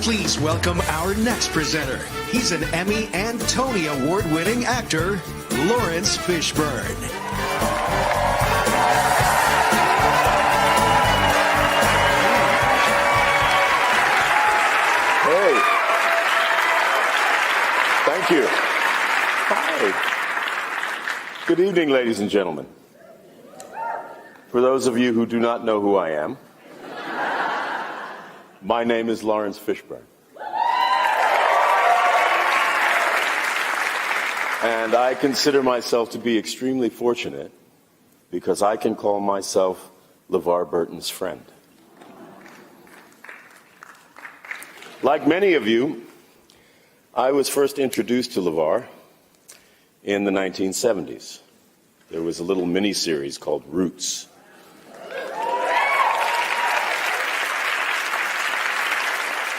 Please welcome our next presenter. He's an Emmy and Tony Award-winning actor, Laurence Fishburne. Hey. Thank you. Hi. Good evening, ladies and gentlemen. For those of you who do not know who I am, my name is Laurence Fishburne. And I consider myself to be extremely fortunate because I can call myself LeVar Burton's friend. Like many of you, I was first introduced to LeVar in the 1970s. There was a little mini-series called Roots.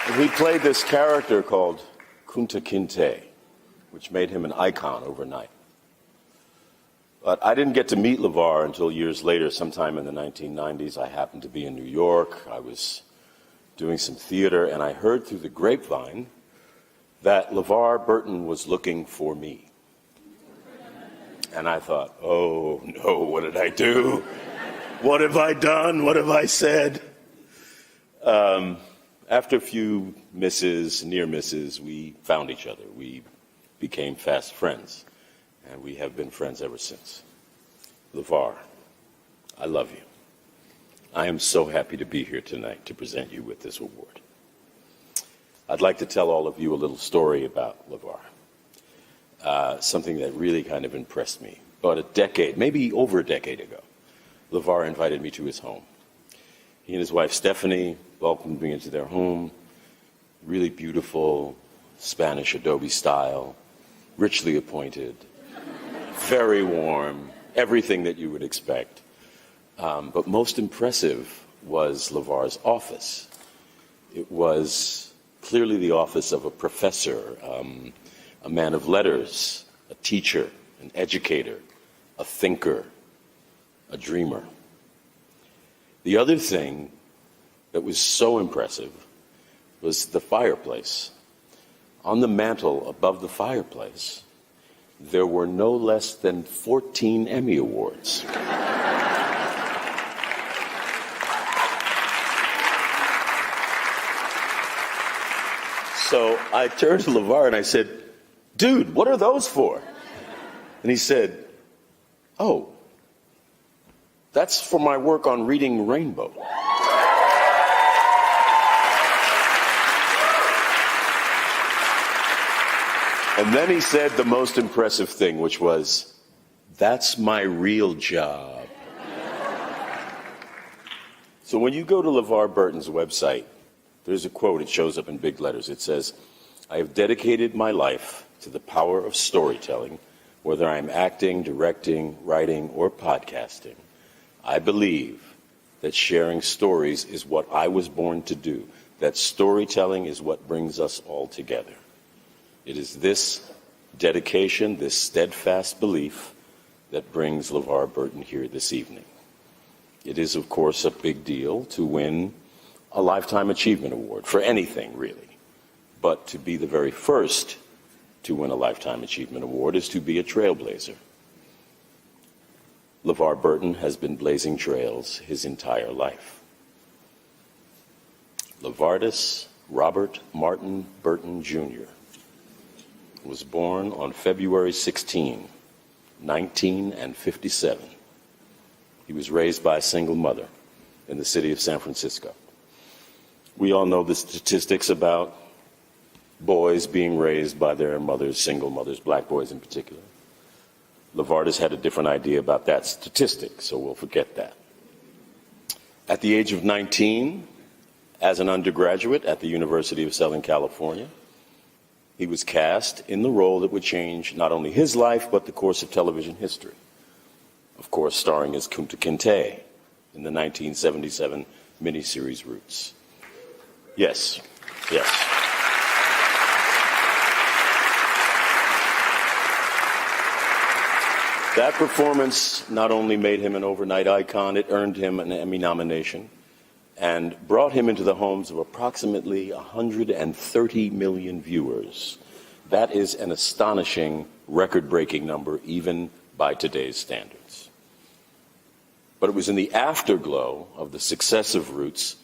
And he played this character called Kunta Kinte, which made him an icon overnight. But I didn't get to meet LeVar until years later, sometime in the 1990s. I happened to be in New York. I was doing some theater, and I heard through the grapevine that LeVar Burton was looking for me. And I thought, oh no, what did I do? What have I done? What have I said? After a few misses, near misses, we found each other. We became fast friends, and we have been friends ever since. LeVar, I love you. I am so happy to be here tonight to present you with this award. I'd like to tell all of you a little story about LeVar, something that really kind of impressed me. About a decade, maybe over a decade ago, LeVar invited me to his home. He and his wife, Stephanie, welcomed me into their home. Really beautiful, Spanish adobe style, richly appointed, very warm, everything that you would expect. But most impressive was LeVar's office. It was clearly the office of a professor, a man of letters, a teacher, an educator, a thinker, a dreamer. The other thing that was so impressive was the fireplace. On the mantle above the fireplace, there were no less than 14 Emmy Awards. So I turned to LeVar and I said, dude, what are those for? And he said, oh, that's for my work on Reading Rainbow. And then he said the most impressive thing, which was, that's my real job. So when you go to LeVar Burton's website, there's a quote, it shows up in big letters. It says, I have dedicated my life to the power of storytelling, whether I'm acting, directing, writing, or podcasting. I believe that sharing stories is what I was born to do, that storytelling is what brings us all together. It is this dedication, this steadfast belief that brings LeVar Burton here this evening. It is, of course, a big deal to win a Lifetime Achievement Award for anything, really. But to be the very first to win a Lifetime Achievement Award is to be a trailblazer. LeVar Burton has been blazing trails his entire life. LeVardis Robert Martin Burton, Jr. was born on February 16, 1957. He was raised by a single mother in the city of San Francisco. We all know the statistics about boys being raised by their mothers, single mothers, black boys in particular. LeVardis had a different idea about that statistic, so we'll forget that. At the age of 19, as an undergraduate at the University of Southern California, he was cast in the role that would change not only his life, but the course of television history. Of course, starring as Kunta Kinte in the 1977 miniseries Roots. Yes, yes. That performance not only made him an overnight icon, it earned him an Emmy nomination. and brought him into the homes of approximately 130 million viewers. That is an astonishing, record-breaking number, even by today's standards. But it was in the afterglow of the success of Roots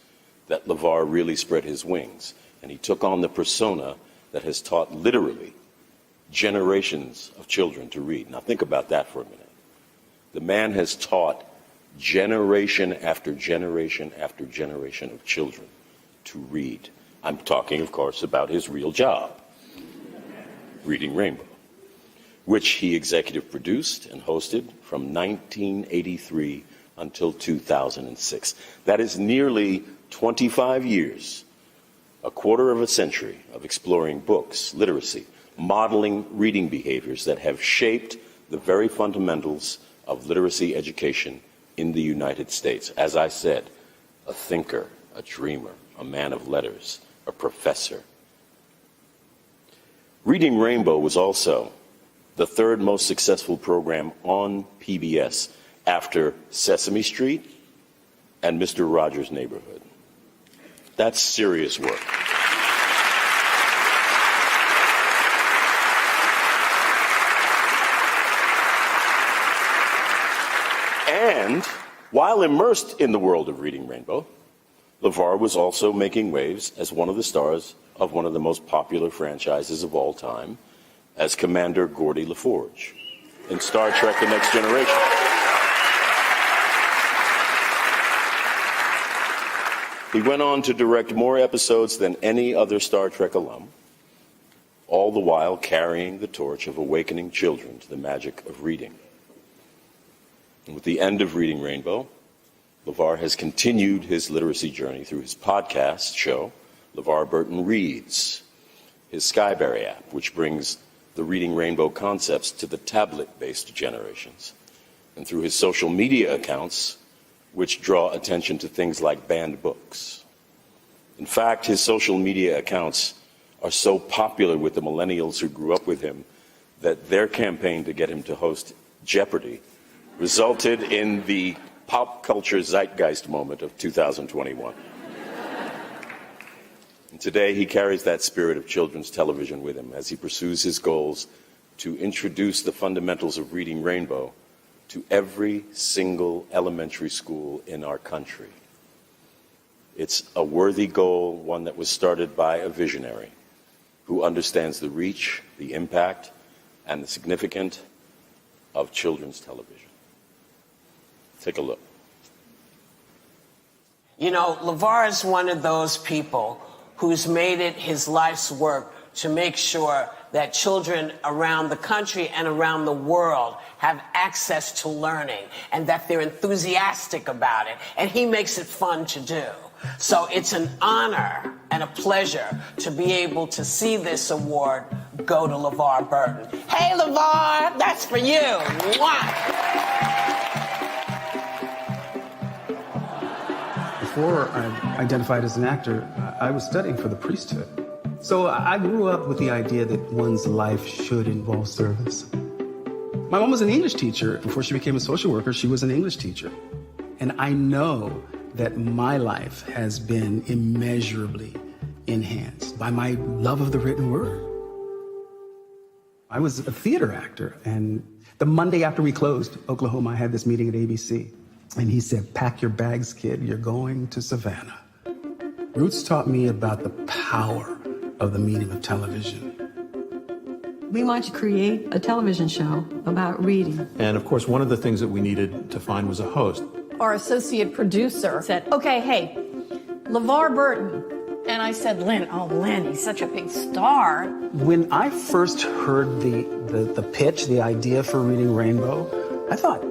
that LeVar really spread his wings, and he took on the persona that has taught literally generations of children to read. Now think about that for a minute. The man has taught generation after generation after generation of children to read. I'm talking, of course, about his real job, Reading Rainbow, which he executive produced and hosted from 1983 until 2006. That is nearly 25 years, a quarter of a century of exploring books, literacy, modeling reading behaviors that have shaped the very fundamentals of literacy education in the United States. As I said, a thinker, a dreamer, a man of letters, a professor. Reading Rainbow was also the third most successful program on PBS after Sesame Street and Mr. Rogers' Neighborhood. That's serious work. And while immersed in the world of Reading Rainbow, LeVar was also making waves as one of the stars of one of the most popular franchises of all time, as Commander Geordi LaForge in Star Trek: The Next Generation. He went on to direct more episodes than any other Star Trek alum, all the while carrying the torch of awakening children to the magic of reading. And with the end of Reading Rainbow, LeVar has continued his literacy journey through his podcast show, LeVar Burton Reads, his Skyberry app, which brings the Reading Rainbow concepts to the tablet-based generations, and through his social media accounts, which draw attention to things like banned books. In fact, his social media accounts are so popular with the millennials who grew up with him that their campaign to get him to host Jeopardy! Resulted in the pop culture zeitgeist moment of 2021. And today he carries that spirit of children's television with him as he pursues his goals to introduce the fundamentals of Reading Rainbow to every single elementary school in our country. It's a worthy goal, one that was started by a visionary who understands the reach, the impact, and the significance of children's television. Take a look. You know, LeVar is one of those people who's made it his life's work to make sure that children around the country and around the world have access to learning and that they're enthusiastic about it. And he makes it fun to do. So it's an honor and a pleasure to be able to see this award go to LeVar Burton. Hey, LeVar, that's for you. Mwah. Before I identified as an actor, I was studying for the priesthood. So I grew up with the idea that one's life should involve service. My mom was an English teacher. Before she became a social worker, she was an English teacher. And I know that my life has been immeasurably enhanced by my love of the written word. I was a theater actor, and the Monday after we closed Oklahoma, I had this meeting at ABC. And he said, "Pack your bags, kid, you're going to Savannah." Roots taught me about the power of the medium of television. We wanted to create a television show about reading. And of course, one of the things that we needed to find was a host. Our associate producer said, "Okay, hey, LeVar Burton." And I said, Lynn, he's such a big star. When I first heard the pitch, the idea for Reading Rainbow, I thought,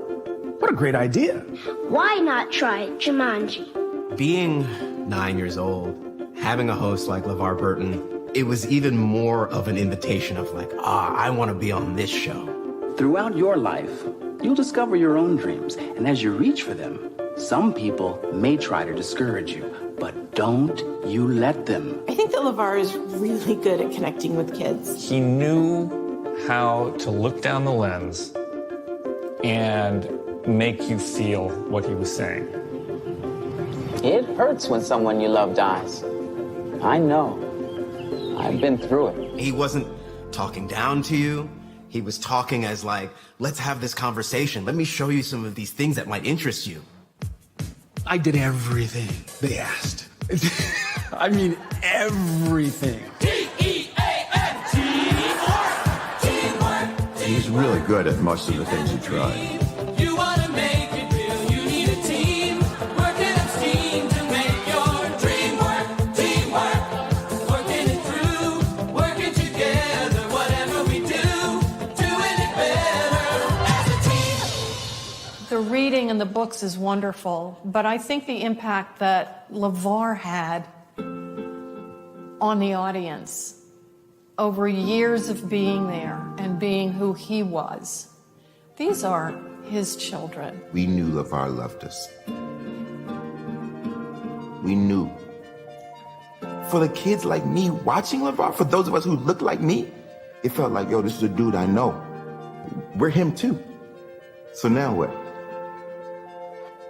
what a great idea. Why not try Jumanji? Being 9 years old, having a host like LeVar Burton, it was even more of an invitation of like, I want to be on this show. Throughout your life, you'll discover your own dreams, and as you reach for them, some people may try to discourage you, but don't you let them. I think that LeVar is really good at connecting with kids. He knew how to look down the lens and make you feel what he was saying. It hurts when someone you love dies. I know. I've been through it. He wasn't talking down to you. He was talking as like, let's have this conversation. Let me show you some of these things that might interest you. I did everything they asked. I mean, everything. T-E-A-M, teamwork, teamwork. He's really good at most of the things he tried. You want to make it real, you need a team. Working as team to make your dream work. Teamwork, working it through, working together. Whatever we do, doing it better as a team. The reading in the books is wonderful, but I think the impact that LeVar had on the audience over years of being there and being who he was. These are his children. We knew LeVar loved us. We knew. For the kids like me watching LeVar, for those of us who look like me, it felt like, yo, this is a dude I know. We're him too. So now what?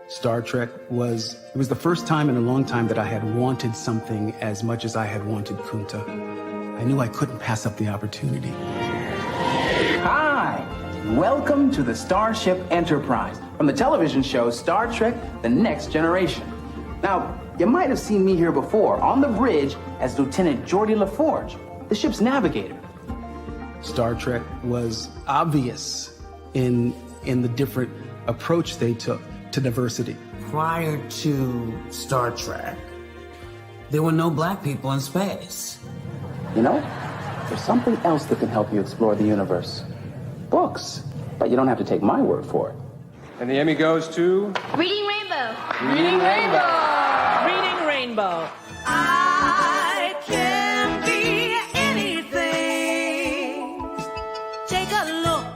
Star Trek was the first time in a long time that I had wanted something as much as I had wanted Kunta. I knew I couldn't pass up the opportunity. Hi, welcome to the Starship Enterprise from the television show Star Trek: The Next Generation. Now, you might have seen me here before on the bridge as Lieutenant Geordi LaForge, the ship's navigator. Star Trek was obvious in the different approach they took to diversity. Prior to Star Trek, there were no black people in space. You know, there's something else that can help you explore the universe. Books. But you don't have to take my word for it. And the Emmy goes to... Reading Rainbow. Reading Rainbow. Reading Rainbow. I can be anything. Take a look,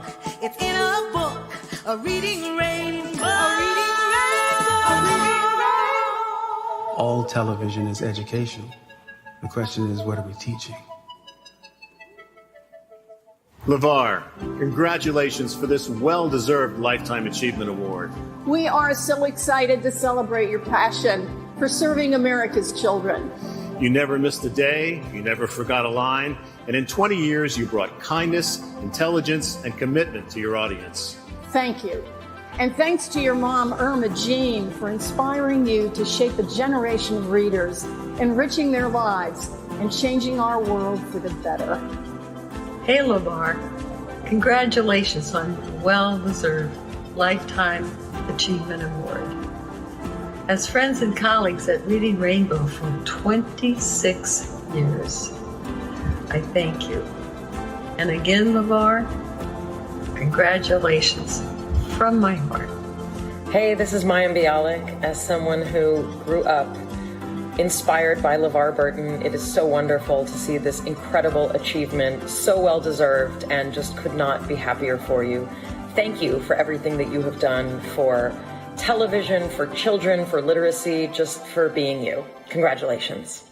it's in a book, a reading rainbow. A reading rainbow. A reading rainbow. All television is educational. The question is, what are we teaching? LeVar, congratulations for this well-deserved Lifetime Achievement Award. We are so excited to celebrate your passion for serving America's children. You never missed a day, you never forgot a line, and in 20 years you brought kindness, intelligence, and commitment to your audience. Thank you. And thanks to your mom, Irma Jean, for inspiring you to shape a generation of readers, enriching their lives, and changing our world for the better. Hey, LeVar. Congratulations on the well-deserved Lifetime Achievement Award. As friends and colleagues at Reading Rainbow for 26 years, I thank you. And again, LeVar, congratulations from my heart. Hey, this is Mayim Bialik. As someone who grew up inspired by LeVar Burton, it is so wonderful to see this incredible achievement, so well deserved, and just could not be happier for you. Thank you for everything that you have done for television, for children, for literacy, just for being you. Congratulations.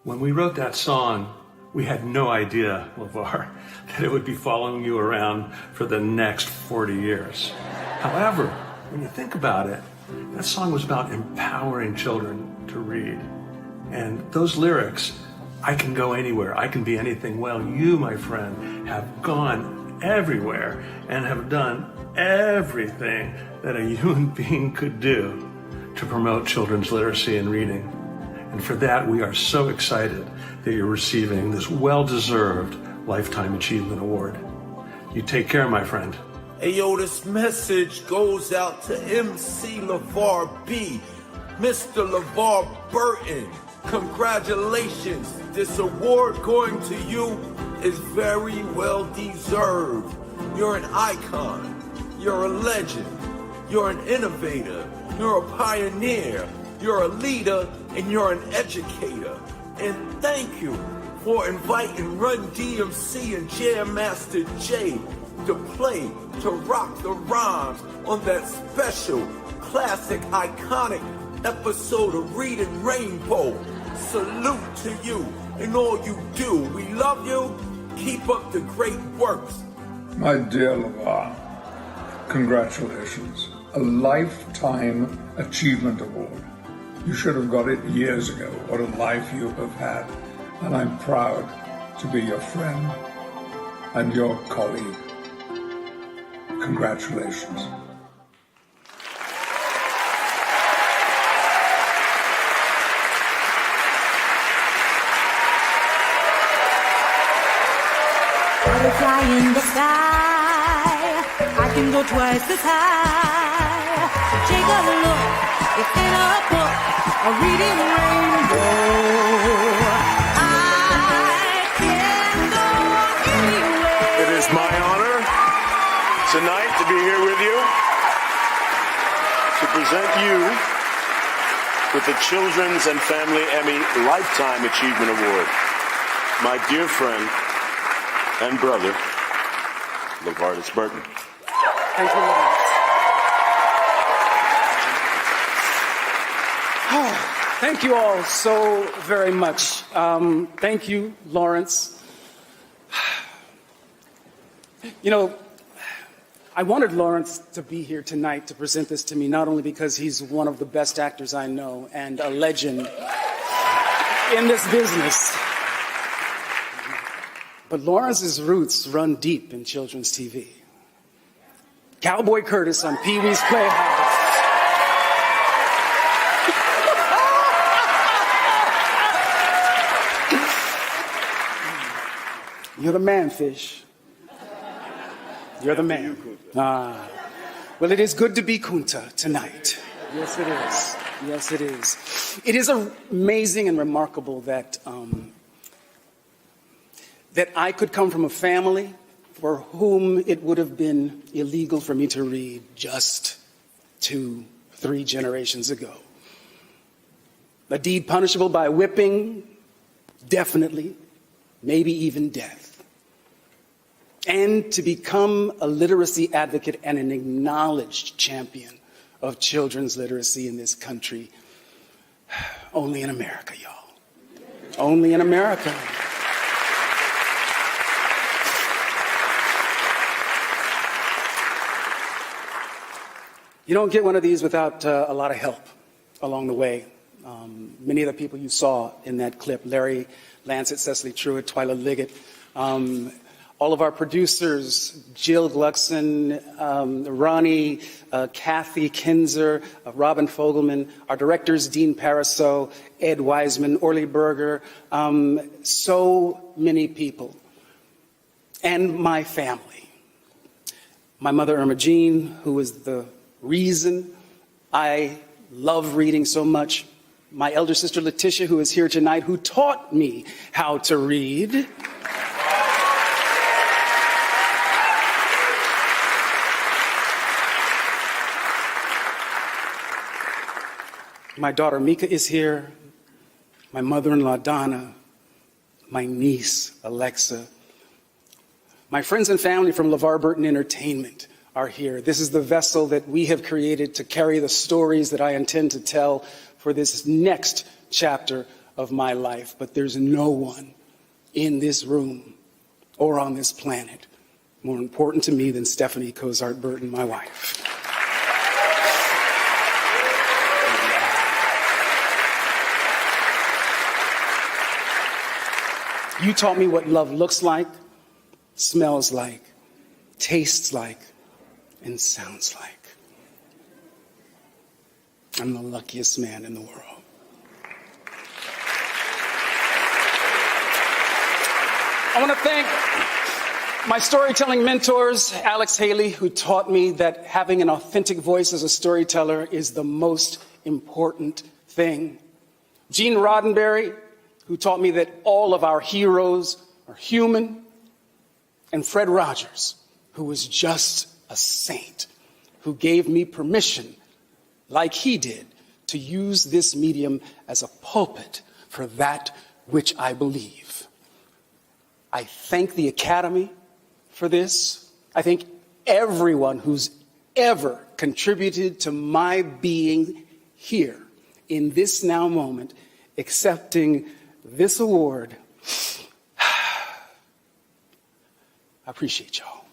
When we wrote that song, we had no idea, LeVar, that it would be following you around for the next 40 years. However, when you think about it, that song was about empowering children to read. And those lyrics, I can go anywhere, I can be anything. Well, you, my friend, have gone everywhere and have done everything that a human being could do to promote children's literacy and reading. And for that, we are so excited that you're receiving this well-deserved Lifetime Achievement Award. You take care, my friend. Hey, yo, this message goes out to MC LeVar B, Mr. LeVar Burton. Congratulations. This award going to you is very well deserved. You're an icon. You're a legend. You're an innovator. You're a pioneer. You're a leader, and you're an educator. And thank you for inviting Run DMC and Jam Master Jay to play, to rock the rhymes on that special, classic, iconic episode of Reading Rainbow. Salute to you and all you do. We love you. Keep up the great works. My dear LeVar, Congratulations. A Lifetime Achievement Award. You should have got it years ago. What a life you have had. And I'm proud to be your friend and your colleague. Congratulations. Butterfly in the sky, I can go twice as high. Take a look, it's in a book, a reading rainbow. I can go anywhere. It is my honor tonight to be here with you to present you with the Children's and Family Emmy Lifetime Achievement Award. My dear friend and brother, LeVar Burton. Thank you, Lawrence. Thank you all so very much. Thank you, Laurence. You know, I wanted Laurence to be here tonight to present this to me, not only because he's one of the best actors I know and a legend in this business, but Lawrence's roots run deep in children's TV. Cowboy Curtis on Pee-wee's Playhouse. You're the man, Fish. You're the man. Well, it is good to be Kunta tonight. Yes, it is. Yes, it is. It is amazing and remarkable that that I could come from a family for whom it would have been illegal for me to read just 2-3 generations ago. A deed punishable by whipping, definitely, maybe even death. And to become a literacy advocate and an acknowledged champion of children's literacy in this country, only in America, y'all. Only in America. You don't get one of these without a lot of help along the way. Many of the people you saw in that clip, Larry Lancet, Cecily Truitt, Twyla Liggett, all of our producers, Jill Gluckson, Ronnie, Kathy Kinzer, Robin Fogelman, our directors, Dean Paraso, Ed Wiseman, Orly Berger, so many people. And my family. My mother, Irma Jean, who is the reason I love reading so much. My elder sister, Letitia, who is here tonight, who taught me how to read. My daughter, Mika, is here. My mother-in-law, Donna. My niece, Alexa. My friends and family from LeVar Burton Entertainment are here. This is the vessel that we have created to carry the stories that I intend to tell for this next chapter of my life. But there's no one in this room or on this planet more important to me than Stephanie Cozart Burton, my wife. You taught me what love looks like, smells like, tastes like, and sounds like. I'm the luckiest man in the world. I want to thank my storytelling mentors, Alex Haley, who taught me that having an authentic voice as a storyteller is the most important thing. Gene Roddenberry, who taught me that all of our heroes are human. And Fred Rogers, who was just a saint, who gave me permission, like he did, to use this medium as a pulpit for that which I believe. I thank the Academy for this. I thank everyone who's ever contributed to my being here in this now moment, accepting this award. I appreciate y'all.